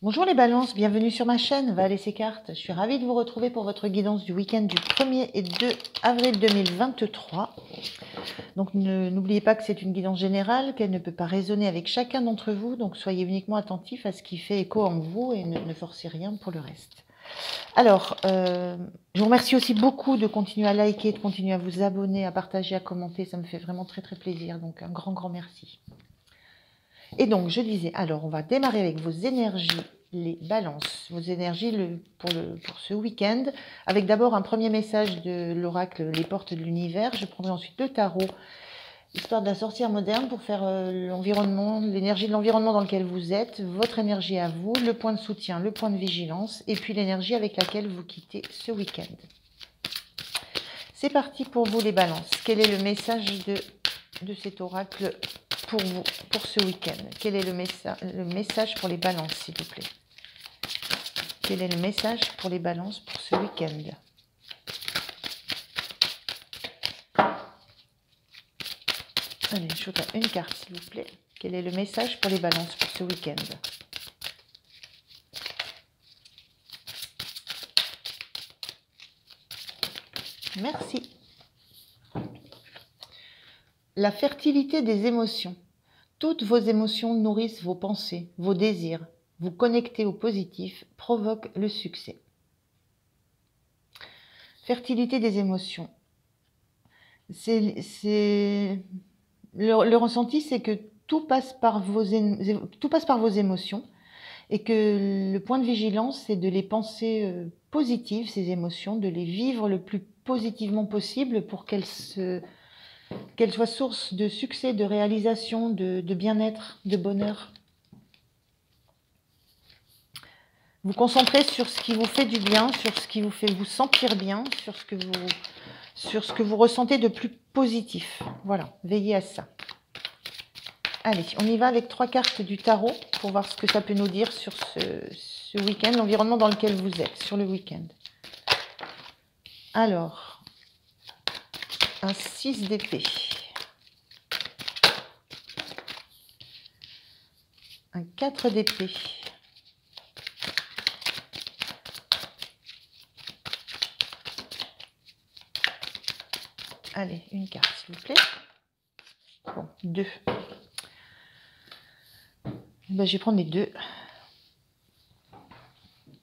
Bonjour les balances, bienvenue sur ma chaîne Va laisser cartes. Je suis ravie de vous retrouver pour votre guidance du week-end du 1er et 2 avril 2023. Donc n'oubliez pas que c'est une guidance générale, qu'elle ne peut pas résonner avec chacun d'entre vous. Donc soyez uniquement attentifs à ce qui fait écho en vous et ne forcez rien pour le reste. Alors, je vous remercie aussi beaucoup de continuer à liker, de continuer à vous abonner, à partager, à commenter. Ça me fait vraiment très très plaisir. Donc un grand merci. Et donc, je disais, alors on va démarrer avec vos énergies, les balances, vos énergies pour ce week-end, avec d'abord un premier message de l'oracle Les Portes de l'Univers. Je prendrai ensuite le tarot, histoire de la sorcière moderne, pour faire l'environnement, l'énergie de l'environnement dans lequel vous êtes, votre énergie à vous, le point de soutien, le point de vigilance, et puis l'énergie avec laquelle vous quittez ce week-end. C'est parti pour vous les balances. Quel est le message de cet oracle pour vous, pour ce week-end? Quel est le message pour les balances, s'il vous plaît? Quel est le message pour les balances pour ce week-end? Allez, je voudrais une carte, s'il vous plaît. Quel est le message pour les balances pour ce week-end? Merci. La fertilité des émotions. Toutes vos émotions nourrissent vos pensées, vos désirs. Vous connecter au positif provoque le succès. Fertilité des émotions. Le ressenti, c'est que tout passe par vos émotions et que le point de vigilance, c'est de les penser positives, ces émotions, de les vivre le plus positivement possible pour qu'elles soient source de succès, de réalisation, de bien-être, de bonheur. Vous concentrez sur ce qui vous fait du bien, sur ce qui vous fait vous sentir bien, sur ce que vous ressentez de plus positif. Voilà, veillez à ça. Allez, on y va avec 3 cartes du tarot pour voir ce que ça peut nous dire sur ce week-end, l'environnement dans lequel vous êtes, sur le week-end. Alors, un 6 d'épée. Un 4 d'épée. Allez, une carte, s'il vous plaît. Bon, 2. Ben, je vais prendre les 2.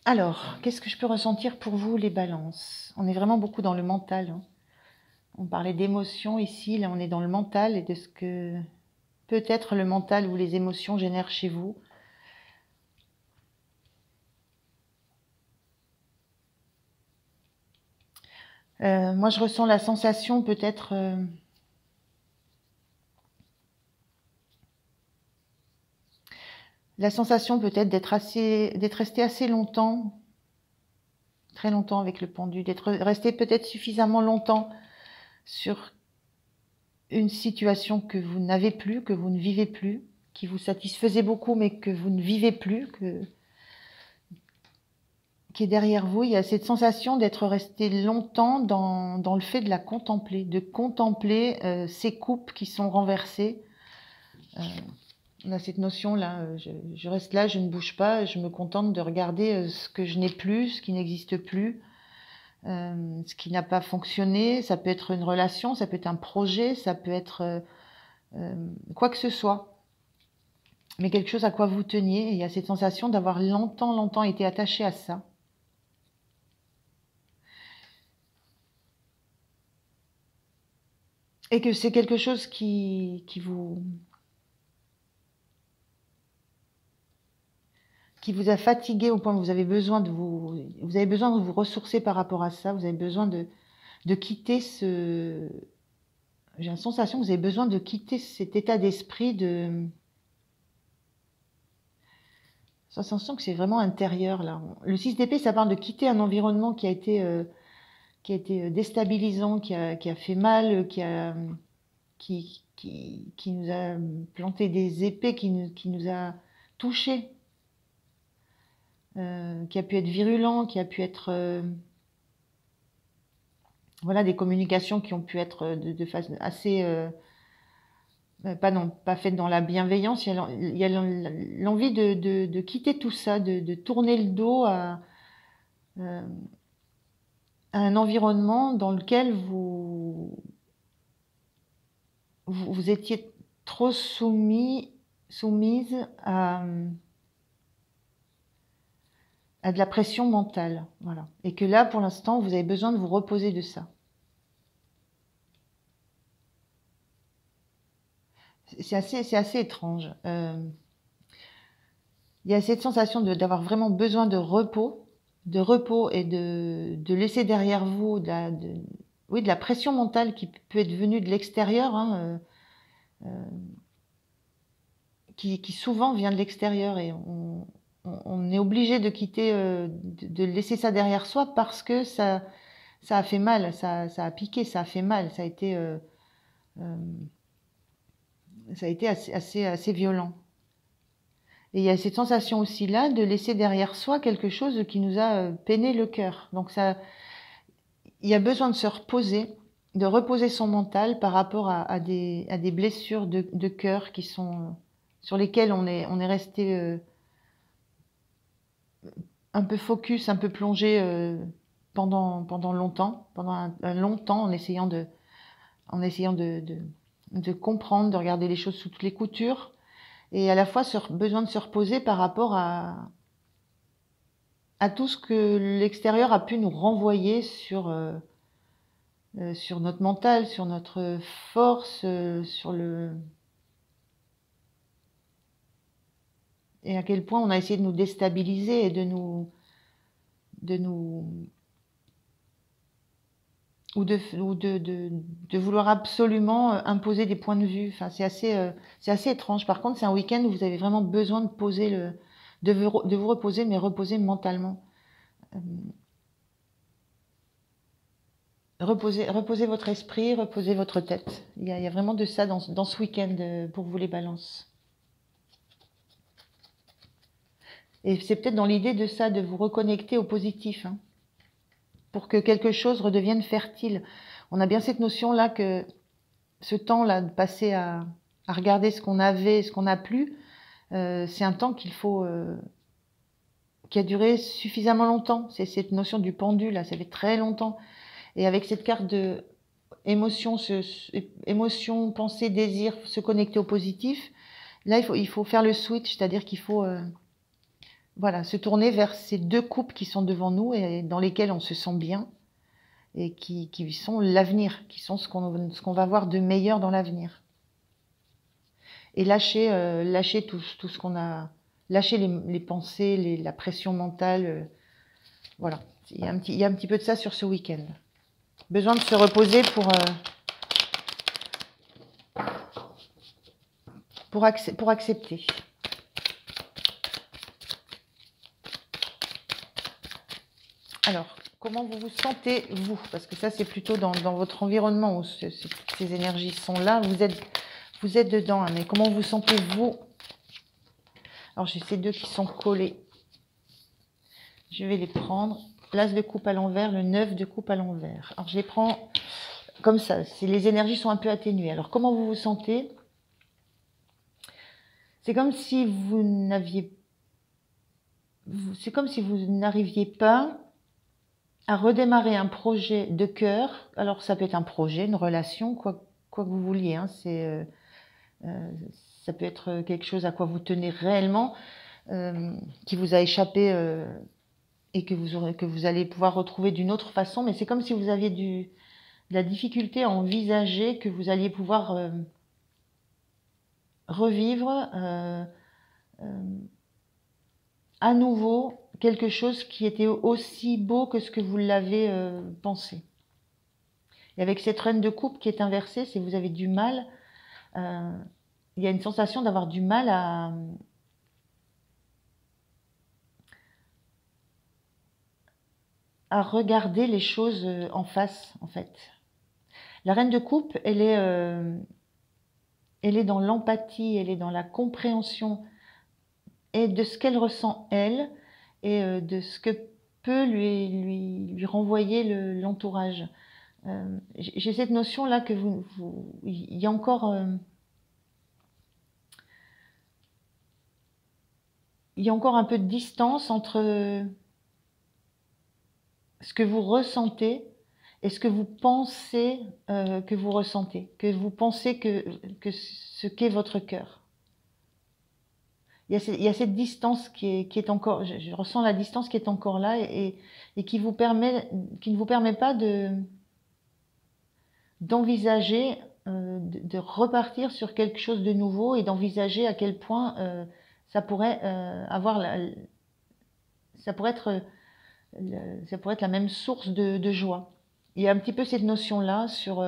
Alors, qu'est-ce que je peux ressentir pour vous, les balances? On est vraiment beaucoup dans le mental. Hein. On parlait d'émotions ici, là on est dans le mental et de ce que peut-être le mental ou les émotions génèrent chez vous. Moi, je ressens la sensation peut-être d'être resté assez longtemps, très longtemps avec le pendu, d'être resté peut-être suffisamment longtemps sur une situation que vous n'avez plus, que vous ne vivez plus, qui vous satisfaisait beaucoup mais que vous ne vivez plus, qui est derrière vous. Il y a cette sensation d'être resté longtemps dans le fait de la contempler, de contempler ces coupes qui sont renversées. On a cette notion-là, je reste là, je ne bouge pas, je me contente de regarder ce que je n'ai plus, ce qui n'existe plus, ce qui n'a pas fonctionné. Ça peut être une relation, ça peut être un projet, ça peut être quoi que ce soit, mais quelque chose à quoi vous teniez. Et il y a cette sensation d'avoir longtemps été attaché à ça. Et que c'est quelque chose qui vous a fatigué au point que vous avez besoin de vous ressourcer par rapport à ça. Vous avez besoin de quitter j'ai la sensation que vous avez besoin de quitter cet état d'esprit de... J'ai la sensation que c'est vraiment intérieur, là. Le 6 d'épée, ça parle de quitter un environnement qui a été déstabilisant, qui a fait mal, qui nous a planté des épées, qui nous a touchés, qui a pu être virulent, qui a pu être... voilà, des communications qui ont pu être de façon assez pas faite dans la bienveillance, il y a l'envie de quitter tout ça, de tourner le dos euh, à un environnement dans lequel vous étiez trop soumise à de la pression mentale, voilà. Et que là, pour l'instant, vous avez besoin de vous reposer de ça. C'est assez étrange. Il y a cette sensation d'avoir vraiment besoin de repos et de laisser derrière vous oui, de la pression mentale qui peut être venue de l'extérieur, hein, qui souvent vient de l'extérieur, et on est obligé de quitter, de laisser ça derrière soi parce que ça a fait mal, ça a piqué, ça a fait mal, ça a été assez violent. Et il y a cette sensation aussi là de laisser derrière soi quelque chose qui nous a peiné le cœur. Donc ça, il y a besoin de se reposer, de reposer son mental par rapport à des blessures de cœur qui sont sur lesquelles on est resté un peu focus, un peu plongé pendant longtemps, pendant un long temps, en essayant de comprendre, de regarder les choses sous toutes les coutures, et à la fois besoin de se reposer par rapport à tout ce que l'extérieur a pu nous renvoyer sur notre mental, sur notre force, et à quel point on a essayé de nous déstabiliser et de vouloir absolument imposer des points de vue. Enfin, c'est assez étrange. Par contre, c'est un week-end où vous avez vraiment besoin de de vous reposer, mais reposer mentalement. Reposez votre esprit, reposez votre tête. Il y a vraiment de ça dans ce week-end pour vous, les balances. Et c'est peut-être dans l'idée de ça, de vous reconnecter au positif, hein, pour que quelque chose redevienne fertile. On a bien cette notion-là que ce temps-là, de passer à regarder ce qu'on avait, ce qu'on n'a plus, c'est un temps qui a duré suffisamment longtemps. C'est cette notion du pendule, là, ça fait très longtemps. Et avec cette carte de émotion, pensée, désir, se connecter au positif, là, il faut faire le switch, c'est-à-dire qu'il faut voilà, se tourner vers ces deux coupes qui sont devant nous et dans lesquelles on se sent bien, et qui sont l'avenir, qui sont ce qu'on va voir de meilleur dans l'avenir. Et lâcher tout ce qu'on a, lâcher les pensées, la pression mentale, voilà. Il y a un petit peu de ça sur ce week-end. Besoin de se reposer pour accepter. Alors, comment vous vous sentez, vous? Parce que ça, c'est plutôt dans votre environnement où ces énergies sont là. Vous êtes dedans, hein, mais comment vous sentez-vous? Alors, j'ai ces deux qui sont collés. Je vais les prendre. L'as de coupe à l'envers, le 9 de coupe à l'envers. Alors, je les prends comme ça. Les énergies sont un peu atténuées. Alors, comment vous vous sentez? C'est comme si vous n'arriviez pas à redémarrer un projet de cœur. Alors, ça peut être un projet, une relation, quoi que vous vouliez, hein. Ça peut être quelque chose à quoi vous tenez réellement, qui vous a échappé et que vous allez pouvoir retrouver d'une autre façon. Mais c'est comme si vous aviez de la difficulté à envisager que vous alliez pouvoir revivre à nouveau quelque chose qui était aussi beau que ce que vous l'avez pensé. Et avec cette reine de coupe qui est inversée, si vous avez du mal, il y a une sensation d'avoir du mal à regarder les choses en face, en fait. La reine de coupe, elle est dans l'empathie, elle est dans la compréhension et de ce qu'elle ressent, elle, et de ce que peut lui renvoyer l'entourage. J'ai cette notion-là que il y a encore il y a encore un peu de distance entre ce que vous ressentez et ce que vous pensez que vous ressentez, que vous pensez que ce qu'est votre cœur. Il y a cette distance qui est encore, je ressens la distance qui est encore là et qui ne vous permet pas d'envisager, de repartir sur quelque chose de nouveau et d'envisager à quel point ça pourrait ça pourrait être la même source de joie. Il y a un petit peu cette notion-là sur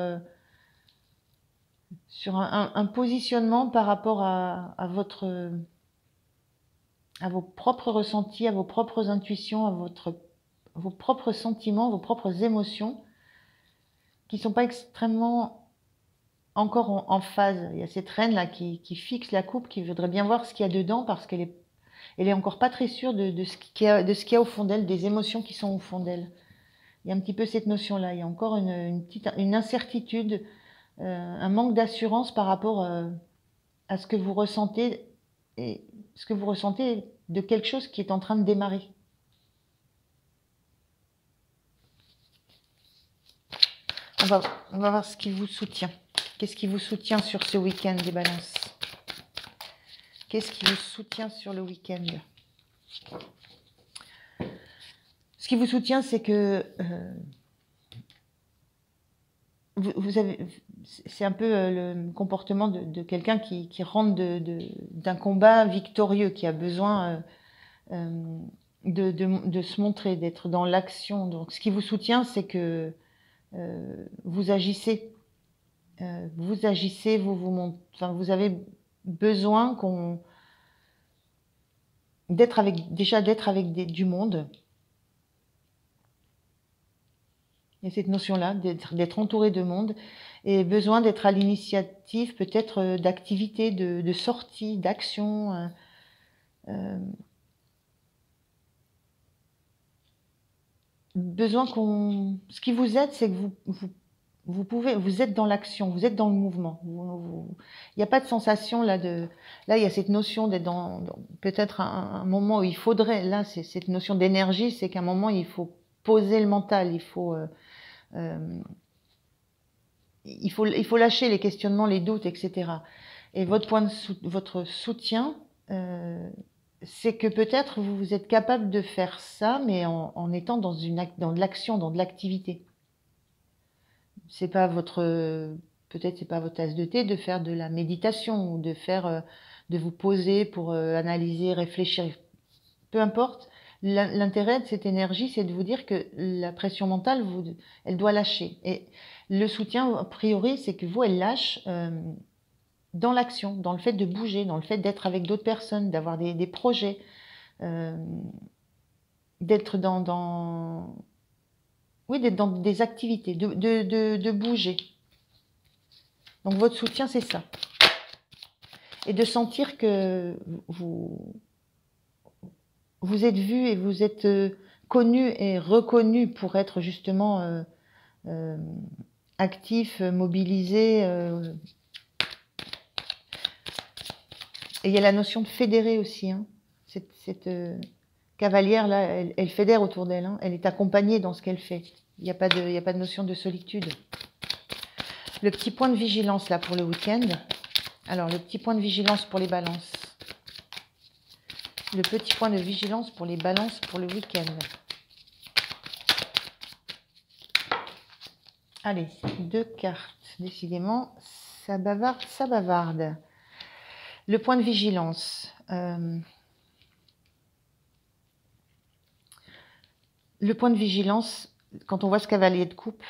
un positionnement par rapport à vos propres ressentis, à vos propres intuitions, vos propres sentiments, vos propres émotions, qui ne sont pas extrêmement encore en phase. Il y a cette reine-là qui fixe la coupe, qui voudrait bien voir ce qu'il y a dedans, parce qu'elle est encore pas très sûre de ce qu'il y a au fond d'elle, des émotions qui sont au fond d'elle. Il y a un petit peu cette notion-là. Il y a encore une incertitude, un manque d'assurance par rapport à ce que vous ressentez, et ce que vous ressentez de quelque chose qui est en train de démarrer. On va voir ce qui vous soutient. Qu'est-ce qui vous soutient sur ce week-end, les balances? Qu'est-ce qui vous soutient sur le week-end? Ce qui vous soutient, c'est que c'est un peu le comportement de quelqu'un qui rentre d'un combat victorieux, qui a besoin de se montrer, d'être dans l'action. Donc, ce qui vous soutient, c'est que vous agissez. Vous agissez, vous avez besoin d'être avec du monde. Il y a cette notion-là, d'être entouré de monde, et besoin d'être à l'initiative peut-être d'activités, de sorties, d'actions. Besoin ce qui vous aide, c'est que vous êtes dans l'action, vous êtes dans le mouvement. Il n'y a pas de sensation là il y a cette notion d'être dans peut-être un moment où il faudrait, là, c'est cette notion d'énergie, c'est qu'à un moment, il faut poser le mental, il faut lâcher les questionnements, les doutes, etc. Et votre soutien, c'est que peut-être vous êtes capable de faire ça, mais en étant dans de l'action, dans de l'activité. C'est pas peut-être c'est pas votre tasse de thé de faire de la méditation ou de vous poser pour analyser, réfléchir. Peu importe. L'intérêt de cette énergie, c'est de vous dire que la pression mentale, elle doit lâcher. Et le soutien, a priori, c'est que elle lâche dans l'action, dans le fait de bouger, dans le fait d'être avec d'autres personnes, d'avoir des projets, d'être dans des activités, de bouger. Donc votre soutien, c'est ça. Et de sentir que vous êtes vu et vous êtes connu et reconnu pour être justement actif, mobilisé. Et il y a la notion de fédérer aussi. Hein. Cette cavalière-là, elle fédère autour d'elle. Hein. Elle est accompagnée dans ce qu'elle fait. Il n'y a pas de notion de solitude. Le petit point de vigilance là pour le week-end. Alors, le petit point de vigilance pour les balances. Le petit point de vigilance pour les balances pour le week-end. Allez, 2 cartes. Décidément, ça bavarde, ça bavarde. Le point de vigilance. Le point de vigilance, quand on voit ce cavalier de coupe,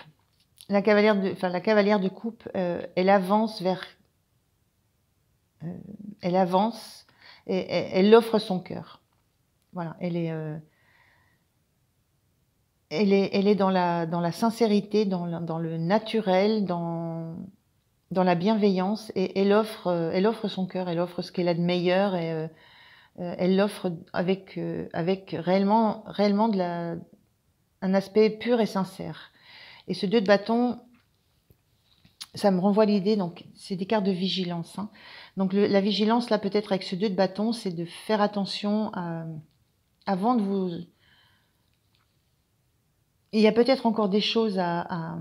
la cavalière de coupe, elle avance et elle offre son cœur. Voilà, elle est dans la sincérité, dans le naturel, dans la bienveillance, et elle offre son cœur, elle offre ce qu'elle a de meilleur, et elle l'offre avec réellement un aspect pur et sincère. Et ce 2 de bâton, Ça me renvoie l'idée, donc c'est des cartes de vigilance. Hein. Donc la vigilance, là, peut-être avec ce 2 de bâton, c'est de faire attention avant de vous... Il y a peut-être encore des choses à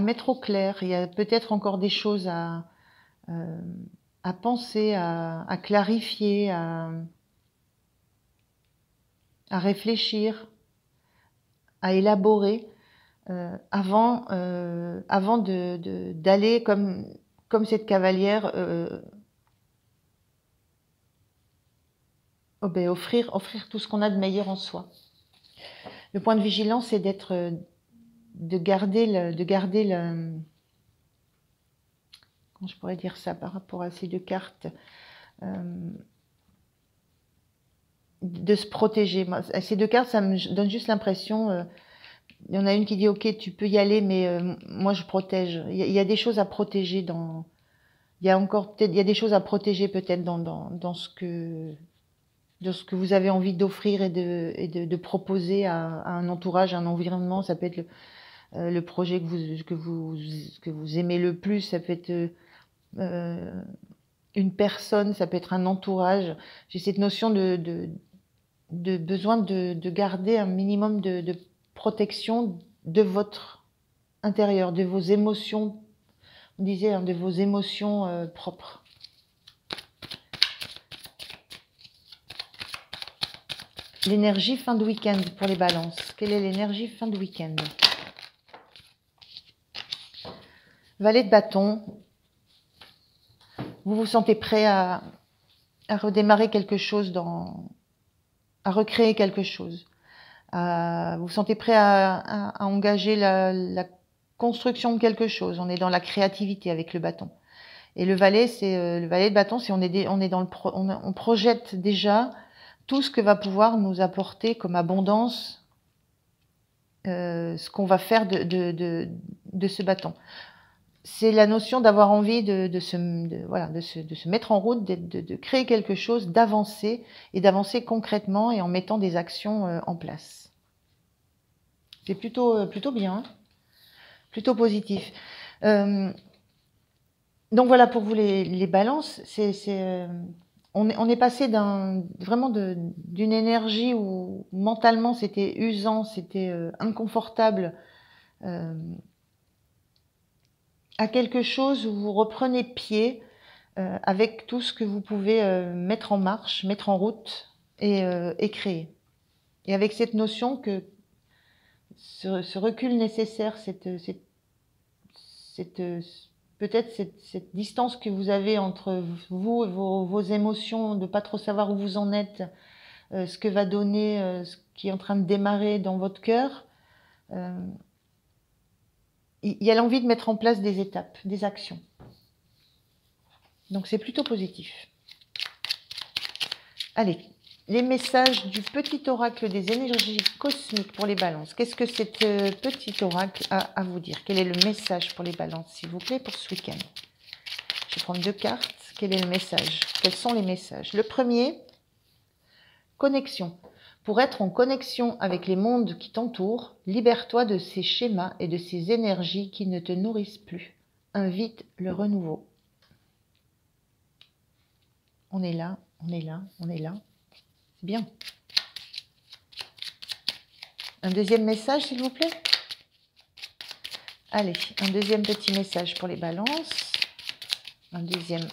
mettre au clair, il y a peut-être encore des choses à penser, à clarifier, à réfléchir, à élaborer avant d'aller comme cette cavalière offrir tout ce qu'on a de meilleur en soi. Le point de vigilance, c'est de garder le comment je pourrais dire ça par rapport à ces 2 cartes, de se protéger. Moi, ces 2 cartes, ça me donne juste l'impression, il y en a une qui dit ok, tu peux y aller, mais moi je protège. Il y a des choses à protéger il y a des choses à protéger peut-être dans ce que vous avez envie d'offrir et de proposer à un entourage, à un environnement. Ça peut être le projet que vous aimez le plus, ça peut être une personne, ça peut être un entourage. J'ai cette notion de besoin de garder un minimum de protection de votre intérieur, de vos émotions, on disait, hein, de vos émotions propres. L'énergie fin de week-end pour les balances. Quelle est l'énergie fin de week-end? Valet de bâton. Vous vous sentez prêt à redémarrer quelque chose, à recréer quelque chose. Vous vous sentez prêt à engager la construction de quelque chose. On est dans la créativité avec le bâton. Et le valet, c'est le valet de bâton, c'est on projette déjà tout ce que va pouvoir nous apporter comme abondance, ce qu'on va faire de ce bâton. C'est la notion d'avoir envie de se mettre en route, de créer quelque chose, d'avancer, et d'avancer concrètement et en mettant des actions en place. C'est plutôt bien, hein, plutôt positif. Donc voilà pour vous les balances. On est passé vraiment d'une énergie où mentalement c'était usant, c'était inconfortable, à quelque chose où vous reprenez pied avec tout ce que vous pouvez mettre en marche, mettre en route et créer. Et avec cette notion que ce recul nécessaire, peut-être cette distance que vous avez entre vous et vos émotions, de ne pas trop savoir où vous en êtes, ce que va donner, ce qui est en train de démarrer dans votre cœur, il y a l'envie de mettre en place des étapes, des actions. Donc c'est plutôt positif. Allez, les messages du petit oracle des énergies cosmiques pour les balances. Qu'est-ce que cet petit oracle a à vous dire? Quel est le message pour les balances, s'il vous plaît, pour ce week-end? Je vais prendre 2 cartes. Quel est le message? Quels sont les messages? Le premier, connexion. Pour être en connexion avec les mondes qui t'entourent, libère-toi de ces schémas et de ces énergies qui ne te nourrissent plus. Invite le renouveau. On est là, on est là, on est là. C'est bien. Un deuxième message, s'il vous plaît. Allez, un deuxième petit message pour les balances. Un deuxième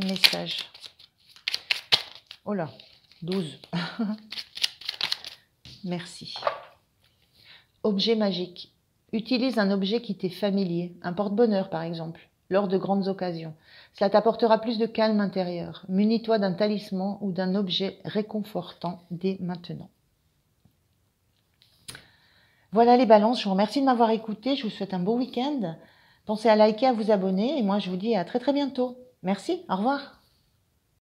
message. Oh là, 12. Merci. Objet magique. Utilise un objet qui t'est familier, un porte-bonheur par exemple, lors de grandes occasions. Cela t'apportera plus de calme intérieur. Munis-toi d'un talisman ou d'un objet réconfortant dès maintenant. Voilà les balances, je vous remercie de m'avoir écouté, je vous souhaite un beau week-end. Pensez à liker, à vous abonner et moi je vous dis à très bientôt. Merci, au revoir.